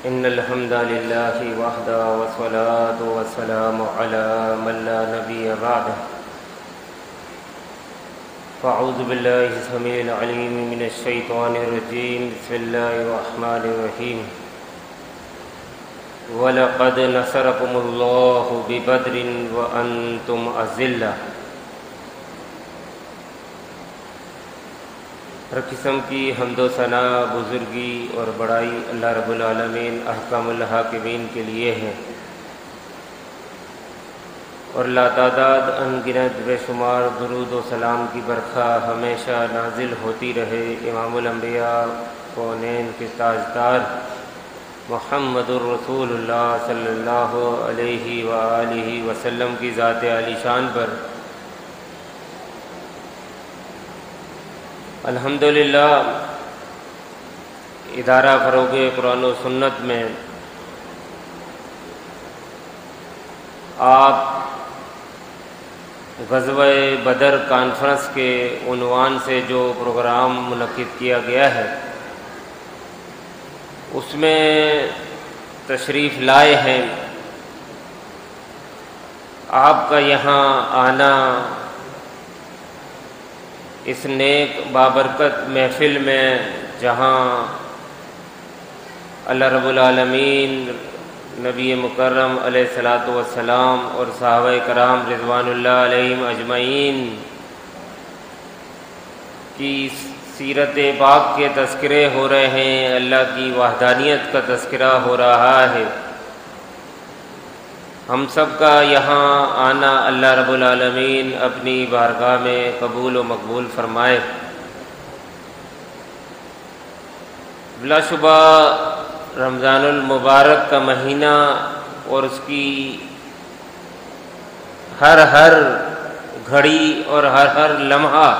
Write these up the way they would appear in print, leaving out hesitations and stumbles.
إن الحمد لله وحده والصلاة والسلام على من لا نبي بعده فأعوذ بالله السميع العليم من الشيطان الرجيم بسم الله الرحمن الرحيم وَلَقَدْ نَصَرَكُمُ اللَّهُ بِبَدْرٍ وَأَنْتُمْ أَذِلَّةٌ۔ ہر قسم کی حمد و ثنا، بزرگی اور بڑائی اللہ رب العالمین احکم الحاکمین کے لیے ہے، اور لاتعداد انگنت بے شمار درود و سلام کی برکھا ہمیشہ نازل ہوتی رہے امام الانبیاء کونین کے تاجدار محمد الرسول اللہ صلی اللہ علیہ وآلہ وسلم کی ذات عالی شان پر۔ الحمدللہ ادارہ فروغ قرآن و سنت میں آپ غزوہ بدر کانفرنس کے عنوان سے جو پروگرام منعقد کیا گیا ہے اس میں تشریف لائے ہیں۔ آپ کا یہاں آنا اس نیک بابرکت محفل میں، جہاں اللہ رب العالمین نبی مکرم علیہ الصلاۃ والسلام اور صحابہ کرام رضوان اللہ علیہم اجمعین کی سیرت پاک کے تذکرے ہو رہے ہیں، اللہ کی وحدانیت کا تذکرہ ہو رہا ہے۔ ہم سب کا یہاں آنا اللہ رب العالمین اپنی بارگاہ میں قبول و مقبول فرمائے۔ بلا شبہ رمضان المبارک کا مہینہ اور اس کی ہر گھڑی اور ہر لمحہ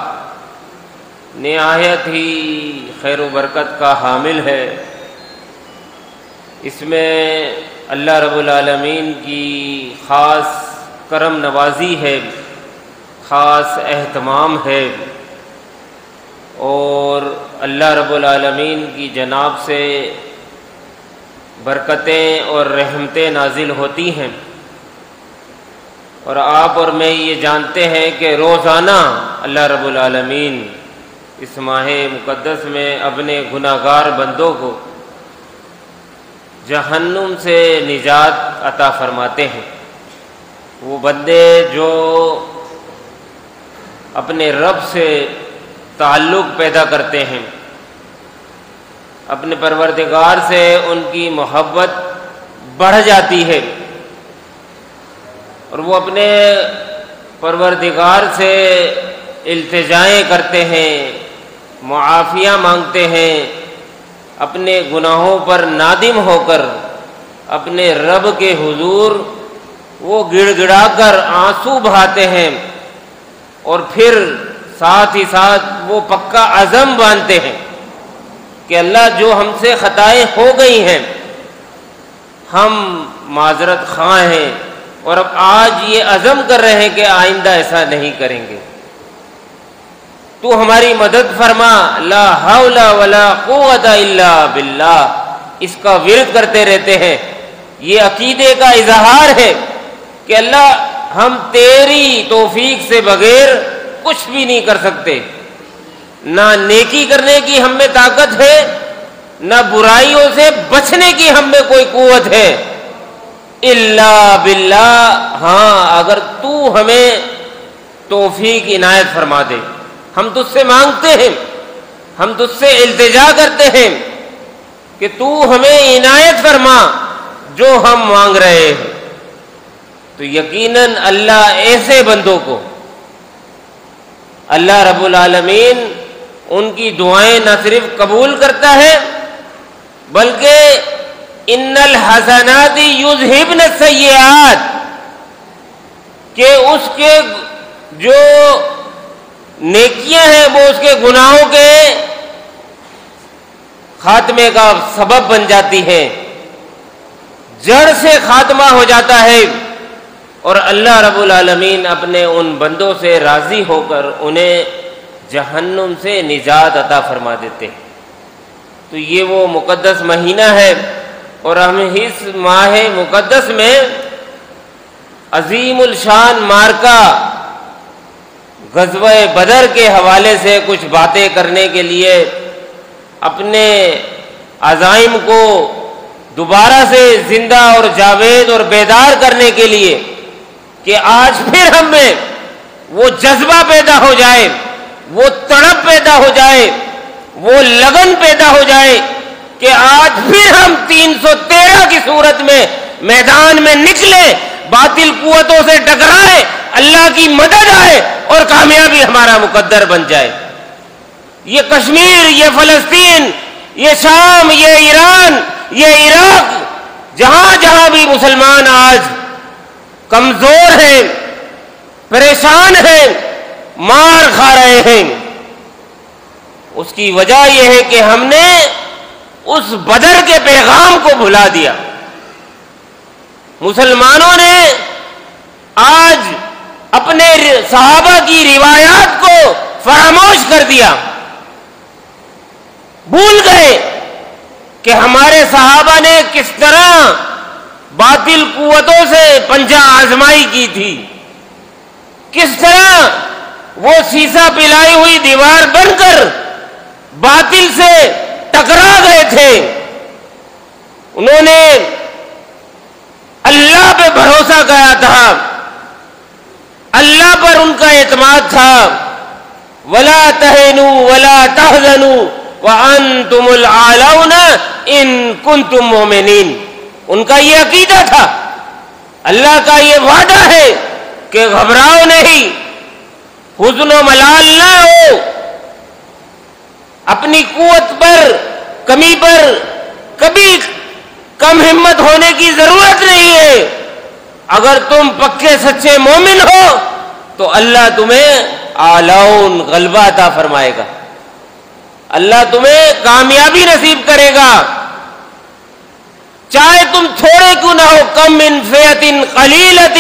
نہایت ہی خیر و برکت کا حامل ہے۔ اس میں اللہ رب العالمین کی خاص کرم نوازی ہے، خاص اہتمام ہے، اور اللہ رب العالمین کی جناب سے برکتیں اور رحمتیں نازل ہوتی ہیں۔ اور آپ اور میں یہ جانتے ہیں کہ روزانہ اللہ رب العالمین اس ماہ مقدس میں اپنے گناہگار بندوں کو جہنم سے نجات عطا فرماتے ہیں۔ وہ بندے جو اپنے رب سے تعلق پیدا کرتے ہیں، اپنے پروردگار سے ان کی محبت بڑھ جاتی ہے، اور وہ اپنے پروردگار سے التجائیں کرتے ہیں، معافیہ مانگتے ہیں، اپنے گناہوں پر نادم ہو کر اپنے رب کے حضور وہ گڑ گڑا کر آنسو بہاتے ہیں، اور پھر ساتھ ہی ساتھ وہ پکا عزم باندھتے ہیں کہ اللہ جو ہم سے خطائیں ہو گئی ہیں ہم معذرت خواہ ہیں، اور اب آج یہ عزم کر رہے ہیں کہ آئندہ ایسا نہیں کریں گے، تو ہماری مدد فرما، لا حول ولا قوت الا باللہ۔ اس کا ورد کرتے رہتے ہیں۔ یہ عقیدے کا اظہار ہے کہ اللہ ہم تیری توفیق سے بغیر کچھ بھی نہیں کر سکتے، نہ نیکی کرنے کی ہم میں طاقت ہے، نہ برائیوں سے بچنے کی ہم میں کوئی قوت ہے، الا باللہ، ہاں اگر تو ہمیں توفیق عنایت فرما دے۔ ہم تجھ سے مانگتے ہیں، ہم تجھ سے التجا کرتے ہیں کہ تو ہمیں عنایت فرما جو ہم مانگ رہے ہیں۔ تو یقیناً اللہ ایسے بندوں کو، اللہ رب العالمین ان کی دعائیں نہ صرف قبول کرتا ہے بلکہ ان الحسنات یذہبن السیئات، کہ اس کے جو نیکیاں ہیں وہ اس کے گناہوں کے خاتمے کا سبب بن جاتی ہیں، جڑ سے خاتمہ ہو جاتا ہے، اور اللہ رب العالمین اپنے ان بندوں سے راضی ہو کر انہیں جہنم سے نجات عطا فرما دیتے ہیں۔ تو یہ وہ مقدس مہینہ ہے اور ہم اس ماہ مقدس میں عظیم الشان معرکہ غزوہ بدر کے حوالے سے کچھ باتیں کرنے کے لیے، اپنے عزائم کو دوبارہ سے زندہ اور جاوید اور بیدار کرنے کے لیے کہ آج پھر ہم میں وہ جذبہ پیدا ہو جائے، وہ تڑپ پیدا ہو جائے، وہ لگن پیدا ہو جائے کہ آج پھر ہم 313 کی صورت میں میدان میں نکلے، باطل قوتوں سے ٹکرائے، اللہ کی مدد آئے اور کامیابی ہمارا مقدر بن جائے۔ یہ کشمیر، یہ فلسطین، یہ شام، یہ ایران، یہ عراق، جہاں جہاں بھی مسلمان آج کمزور ہیں، پریشان ہیں، مار کھا رہے ہیں، اس کی وجہ یہ ہے کہ ہم نے اس بدر کے پیغام کو بھلا دیا۔ مسلمانوں نے آج اپنے صحابہ کی روایات کو فراموش کر دیا، بھول گئے کہ ہمارے صحابہ نے کس طرح باطل قوتوں سے پنجہ آزمائی کی تھی، کس طرح وہ سیسا پلائی ہوئی دیوار بن کر باطل سے ٹکرا گئے تھے۔ انہوں نے اللہ پہ بھروسہ کیا تھا، اللہ پر ان کا اعتماد تھا۔ وَلَا تَهِنُوا وَلَا تَحْزَنُوا وَأَنْتُمُ الْأَعْلَوْنَ إِن كُنتُم مُؤْمِنِينَ۔ ان کا یہ عقیدہ تھا، اللہ کا یہ وعدہ ہے کہ گھبراؤ نہیں، حزن و ملال نہ ہو، اپنی قوت پر، کمی پر کبھی کم ہمت ہونے کی ضرورت نہیں ہے۔ اگر تم پکے سچے مومن ہو تو اللہ تمہیں اعلاؤن غلبہ عطا فرمائے گا، اللہ تمہیں کامیابی نصیب کرے گا، چاہے تم تھوڑے کیوں نہ ہو۔ کم من فئۃ قلیلۃ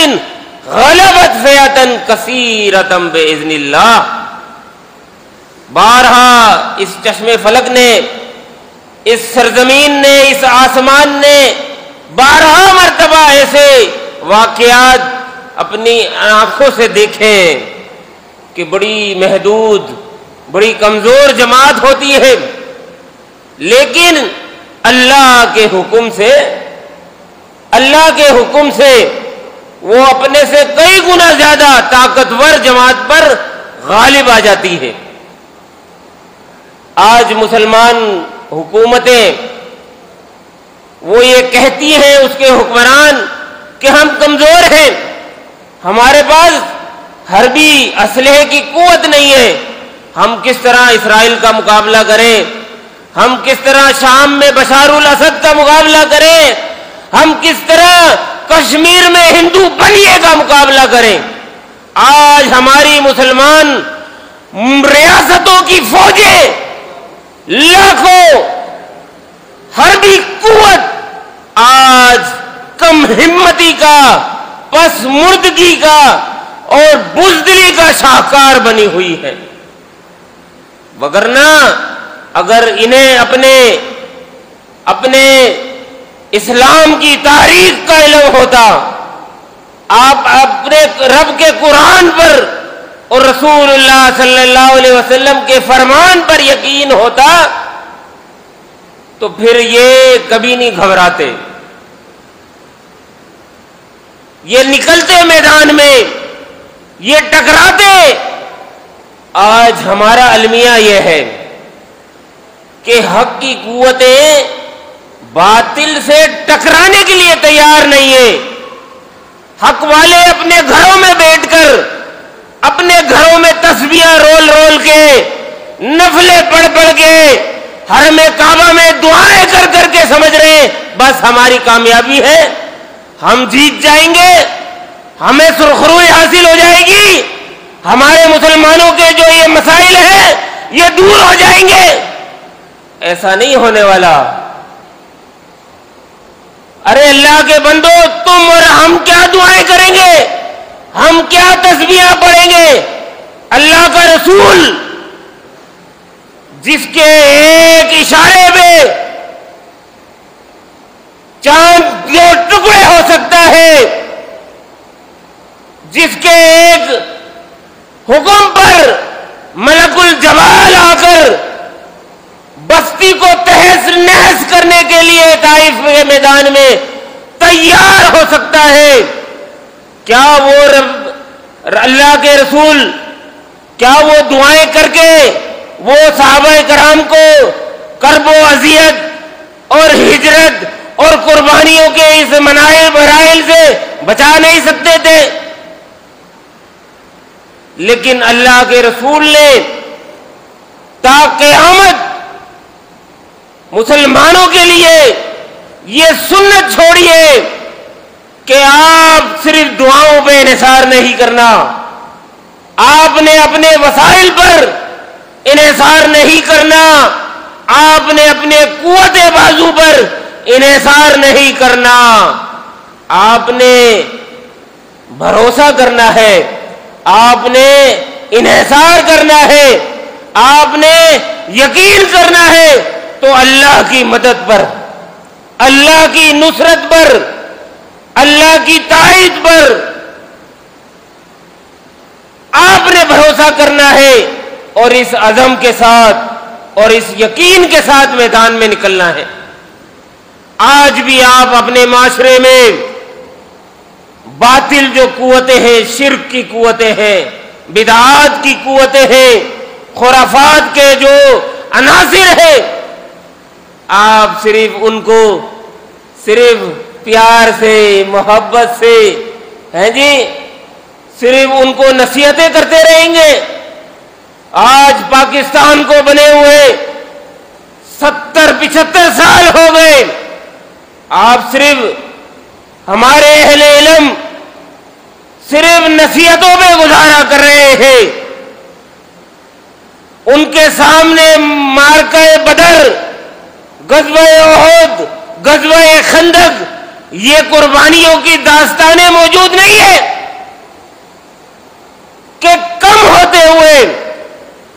غلبت فئۃ کثیرۃ باذن اللہ۔ بارہا اس چشم فلک نے، اس سرزمین نے، اس آسمان نے بارہا مرتبہ ایسے واقعات اپنی آنکھوں سے دیکھے کہ بڑی محدود، بڑی کمزور جماعت ہوتی ہے، لیکن اللہ کے حکم سے وہ اپنے سے کئی گنا زیادہ طاقتور جماعت پر غالب آ جاتی ہے۔ آج مسلمان حکومتیں وہ یہ کہتی ہیں، اس کے حکمران، کہ ہم کمزور ہیں، ہمارے پاس حربی اسلحے کی قوت نہیں ہے، ہم کس طرح اسرائیل کا مقابلہ کریں، ہم کس طرح شام میں بشار الاسد کا مقابلہ کریں، ہم کس طرح کشمیر میں ہندو بلیے کا مقابلہ کریں۔ آج ہماری مسلمان ریاستوں کی فوجیں، لاکھوں حربی قوت آج کم ہمتی کا، پس مردگی کا اور بزدلی کا شاہکار بنی ہوئی ہے۔ وگرنہ اگر انہیں اپنے اسلام کی تاریخ کا علم ہوتا، آپ اپنے رب کے قرآن پر اور رسول اللہ صلی اللہ علیہ وسلم کے فرمان پر یقین ہوتا تو پھر یہ کبھی نہیں گھبراتے، یہ نکلتے میدان میں، یہ ٹکراتے۔ آج ہمارا المیہ یہ ہے کہ حق کی قوتیں باطل سے ٹکرانے کے لیے تیار نہیں ہے۔ حق والے اپنے گھروں میں بیٹھ کر، اپنے گھروں میں تسبیحاں رول رول کے، نفلیں پڑھ پڑھ کے، حرم کعبہ میں دعائیں کر کر کے سمجھ رہے ہیں بس ہماری کامیابی ہے، ہم جیت جائیں گے، ہمیں سرخروئی حاصل ہو جائے گی، ہمارے مسلمانوں کے جو یہ مسائل ہیں یہ دور ہو جائیں گے۔ ایسا نہیں ہونے والا۔ ارے اللہ کے بندو، تم اور ہم کیا دعائیں کریں گے، ہم کیا تسبیحاں پڑھیں گے؟ اللہ کا رسول جس کے ایک اشارے پہ جس کے ایک حکم پر ملک الجبال آ کر بستی کو تہس نہس کرنے کے لیے طائف کے میدان میں تیار ہو سکتا ہے، کیا وہ اللہ کے رسول کیا وہ دعائیں کر کے وہ صحابہ کرام کو کرب و اذیت اور ہجرت اور قربانیوں کے اس مراحل سے بچا نہیں سکتے تھے؟ لیکن اللہ کے رسول نے تا قیامت مسلمانوں کے لیے یہ سنت چھوڑی ہے کہ آپ صرف دعاؤں پہ انحصار نہیں کرنا، آپ نے اپنے وسائل پر انحصار نہیں کرنا، آپ نے اپنے قوت بازو پر انحصار نہیں کرنا، آپ نے بھروسہ کرنا ہے، آپ نے انحصار کرنا ہے، آپ نے یقین کرنا ہے تو اللہ کی مدد پر، اللہ کی نصرت پر، اللہ کی تائید پر آپ نے بھروسہ کرنا ہے اور اس عزم کے ساتھ اور اس یقین کے ساتھ میدان میں نکلنا ہے۔ آج بھی آپ اپنے معاشرے میں باطل جو قوتیں ہیں، شرک کی قوتیں ہیں، بدعات کی قوتیں ہیں، خرافات کے جو عناصر ہیں، آپ صرف ان کو صرف پیار سے، محبت سے، ہیں جی، صرف ان کو نصیحتیں کرتے رہیں گے۔ آج پاکستان کو بنے ہوئے 70-75 سال ہو گئے، آپ صرف ہمارے اہل علم صرف نصیحتوں پہ گزارا کر رہے ہیں۔ ان کے سامنے معرکہ بدر، غزوہ احد، غزوہ خندق، یہ قربانیوں کی داستانیں موجود نہیں ہے کہ کم ہوتے ہوئے،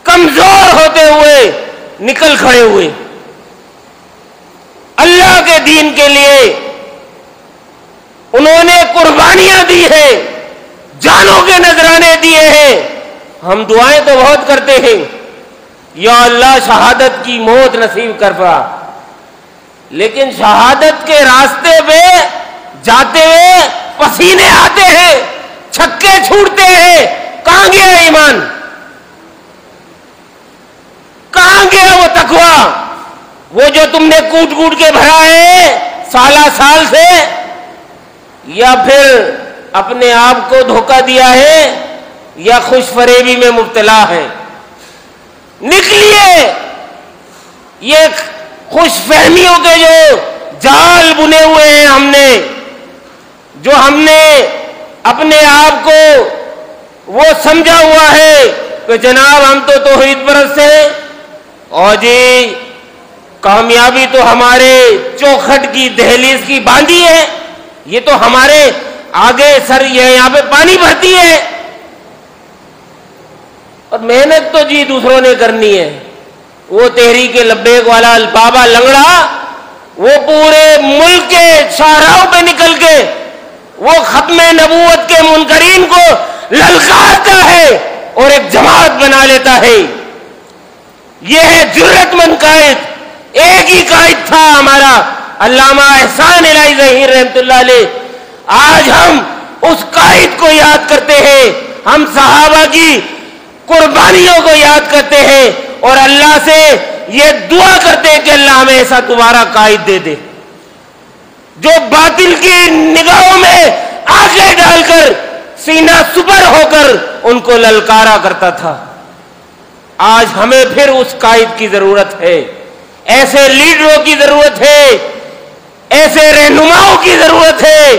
کمزور ہوتے ہوئے نکل کھڑے ہوئے اللہ کے دین کے لیے، انہوں نے قربانیاں دی ہیں، جانوں کے نذرانے دیے ہیں۔ ہم دعائیں تو بہت کرتے ہیں، یا اللہ شہادت کی موت نصیب کر پا، لیکن شہادت کے راستے پہ جاتے ہوئے پسینے آتے ہیں، چھکے چھوٹتے ہیں، کہاں گیا ایمان؟ کہاں گیا وہ تقویٰ؟ وہ جو تم نے کوٹ کوٹ کے بھرا ہے سالہ سال سے، یا پھر اپنے آپ کو دھوکہ دیا ہے یا خوش فریبی میں مبتلا ہے؟ نکلیے، یہ خوش فہمیوں کے جو جال بنے ہوئے ہیں ہم نے اپنے آپ کو وہ سمجھا ہوا ہے کہ جناب ہم تو توحید پرست ہیں، اور جی کامیابی تو ہمارے چوکھٹ کی دہلیز کی باندھی ہے، یہ تو ہمارے آگے سر یہاں پہ پانی بہتی ہے، اور محنت تو جی دوسروں نے کرنی ہے۔ وہ تحریک لبیک والا بابا لنگڑا، وہ پورے ملک کے شاہراہوں پہ نکل کے وہ ختم نبوت کے منکرین کو للکارتا ہے اور ایک جماعت بنا لیتا ہے۔ یہ ہے جرأت مند قائد۔ ایک ہی قائد تھا ہمارا علامہ احسان الہی ظہیر رحمۃ اللہ علیہ۔ آج ہم اس قائد کو یاد کرتے ہیں، ہم صحابہ کی قربانیوں کو یاد کرتے ہیں، اور اللہ سے یہ دعا کرتے ہیں کہ اللہ ہمیں ایسا دوبارہ قائد دے دے جو باطل کی نگاہوں میں آنکھیں ڈال کر سینہ سپر ہو کر ان کو للکارا کرتا تھا۔ آج ہمیں پھر اس قائد کی ضرورت ہے، ایسے لیڈروں کی ضرورت ہے، ایسے رہنماؤں کی ضرورت ہے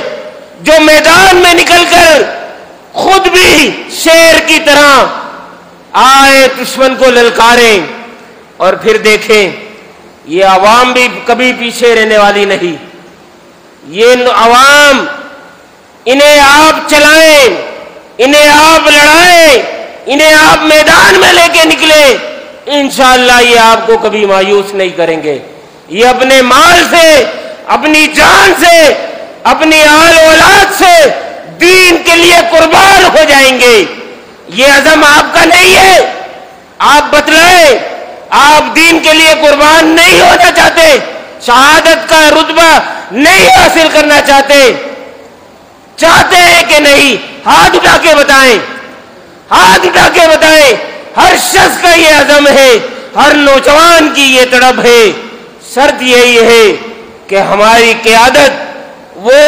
جو میدان میں نکل کر خود بھی شیر کی طرح آئے دشمن کو للکاریں، اور پھر دیکھیں یہ عوام بھی کبھی پیچھے رہنے والی نہیں۔ یہ عوام، انہیں آپ چلائیں، انہیں آپ لڑائیں، انہیں آپ میدان میں لے کے نکلیں، انشاءاللہ یہ آپ کو کبھی مایوس نہیں کریں گے۔ یہ اپنے مال سے، اپنی جان سے، اپنی آل اولاد سے دین کے لیے قربان ہو جائیں گے۔ یہ عزم آپ کا نہیں ہے، آپ بتلائیں، آپ دین کے لیے قربان نہیں ہونا چاہتے، شہادت کا رتبہ نہیں حاصل کرنا چاہتے ہیں کہ نہیں؟ ہاتھ اٹھا کے بتائیں، ہاتھ اٹھا کے بتائیں۔ ہر شخص کا یہ عزم ہے، ہر نوجوان کی یہ تڑپ ہے۔ شرط یہی ہے کہ ہماری قیادت وہ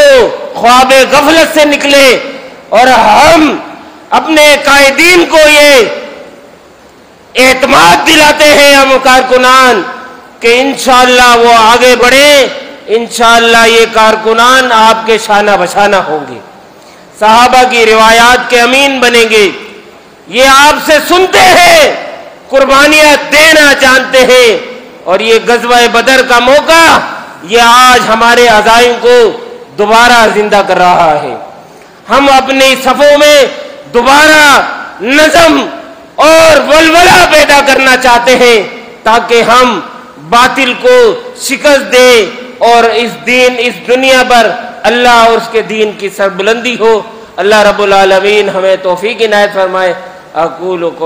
خواب غفلت سے نکلے اور ہم اپنے قائدین کو یہ اعتماد دلاتے ہیں ہم کارکنان کہ انشاءاللہ وہ آگے بڑھیں، انشاءاللہ یہ کارکنان آپ کے شانہ بشانہ ہوں گے، صحابہ کی روایات کے امین بنیں گے، یہ آپ سے سنتے ہیں، قربانیاں دینا جانتے ہیں، اور یہ غزوہ بدر کا موقع یہ آج ہمارے عزائم کو دوبارہ زندہ کر رہا ہے۔ ہم اپنی صفوں میں دوبارہ نظم اور ولولہ پیدا کرنا چاہتے ہیں تاکہ ہم باطل کو شکست دیں اور اس دنیا پر اللہ اور اس کے دین کی سربلندی ہو۔ اللہ رب العالمین ہمیں توفیق عنایت فرمائے۔ اقول